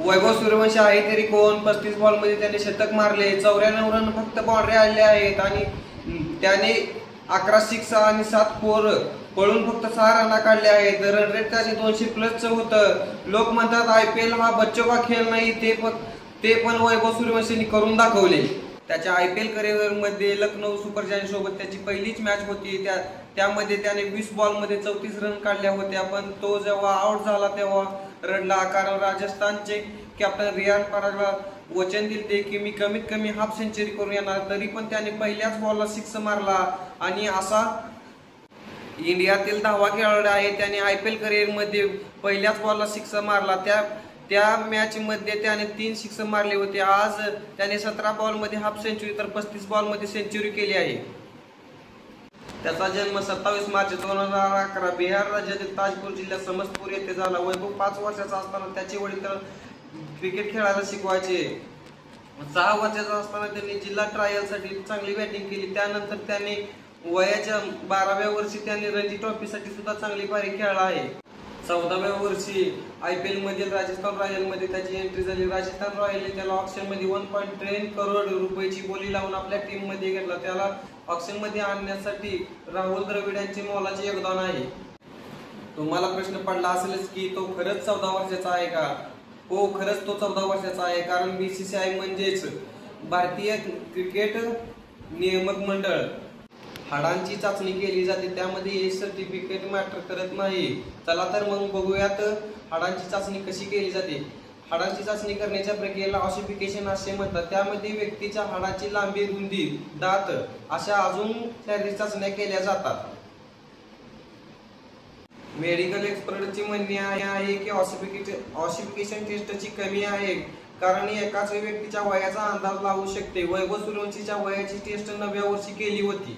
वैभव सूर्यवंशी आहे तरी कोण 35 बॉल मध्ये त्याने शतक मारले, 94 रन फक्त बाउंड्री आले आहेत आणि त्याने 11 सिक्स आणि 7 फोर पळून फक्त 6 रन काढले आहेत। रन रेट त्याचे 200+ होतं। लोक म्हणतात IPL हा बच्चों का खेळ नाही, ते पण वैभव सूर्यवंशीने करून दाखवले। त्याच्या IPL करिअर मध्ये लखनौ सुपर जायंट सोबत त्याची पहिलीच मॅच होती। त्यामध्ये त्याने 20 बॉल मध्ये 34 रन काढल्या होत्या, पण तो जेव्हा आउट झाला तेव्हा रडला, कारण राजस्थानचे कॅप्टन रियान परागला वचन दिले की मी कमीत कमी हाफ सेंचुरी करून येणार, तरी पण त्याने पहिल्याच बॉलला 6 मारला आणि असा इंडियातील 10वा खेळाडू आहे त्याने IPL करिअर मध्ये पहिल्याच बॉलला 6 मारला। त्या मॅच मध्ये त्याने 3 सिक्स मारले होते। आज त्याने 17 बॉल मध्ये हाफ सेंचुरी तर 35 बॉल मध्ये सेंचुरी केली आहे। त्याचा जन्म 27 मार्च 2011 बिहार राज्यातील ताजपूर जिल्ह्यात समस्तपूर येथे झाला। वैभव 5 वर्षाचा असताना त्याचे वडील क्रिकेट खेळायला शिकवायचे। 6 वर्षाचा असताना त्यांनी जिल्हा ट्रायल साठी चांगली बॅटिंग केली। त्यानंतर त्याने वयाच्या 12व्या वर्षी त्यांनी रणजी ट्रॉफी साठी सुद्धा चांगली पारी खेळला आहे। 14व्या वर्षी IPL मधील राजस्थान रॉयल मध्ये त्याची एंट्री झाली। राजस्थान रॉयलने त्याला ऑक्शन मध्ये 1.10 करोड रुपयाची बोली लावून आपल्या टीम मध्ये घेतला। त्याला ऑक्शन मध्ये आणण्यासाठी राहुल द्रविड यांचे मोलाचे योगदान आहे। तुम्हाला प्रश्न पडला असेलच की तो खरंच 14 वर्षाचा आहे का? हो, खरंच तो 14 वर्षाचा आहे, कारण BCCI म्हणजेच भारतीय क्रिकेट नियामक मंडळ हाडांची चाचणी केली जाते, त्यामध्ये एज सर्टिफिकेट मॅटर करत नाही। चला तर मग बघूयात हाडांची चाचणी कशी केली जाते। हाडांची चाचणी करण्याच्या प्रक्रियेला ऑसिफिकेशन असे म्हणतात। त्यामध्ये व्यक्तीच्या हाडाची लांबी, रुंदी, दात अशा अजून शारीरिक चाचण्या केल्या जातात। मेडिकल एक्सपर्टची म्हणणे आहे की ऑसिफिकेशन टेस्टची कमी आहे, कारण एकाच व्यक्तीच्या वयाचा अंदाज लावू शकते। वैभव सूर्यवंशीच्या वयाची टेस्ट 9व्या वर्षी केली होती।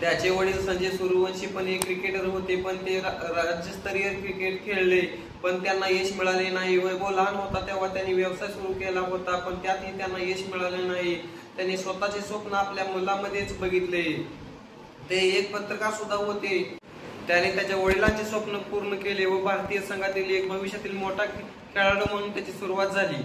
त्याचे वडील संजय सूर्यवंशी पण एक क्रिकेटर होते, पण ते राज्यस्तरीय क्रिकेट खेळले पण त्यांना यश मिळाले नाही। वैभव लहान होता तेव्हा त्यांनी व्यवसाय सुरू केला होता, पण त्यातही त्यांना यश मिळाले नाही। त्यांनी स्वतःचे स्वप्न आपल्या मुलामध्येच बघितले। ते एक पत्रकार सुद्धा होते। त्याने त्याच्या वडिलांचे स्वप्न पूर्ण केले व भारतीय संघातील एक भविष्यातील मोठा खेळाडू म्हणून त्याची सुरुवात झाली।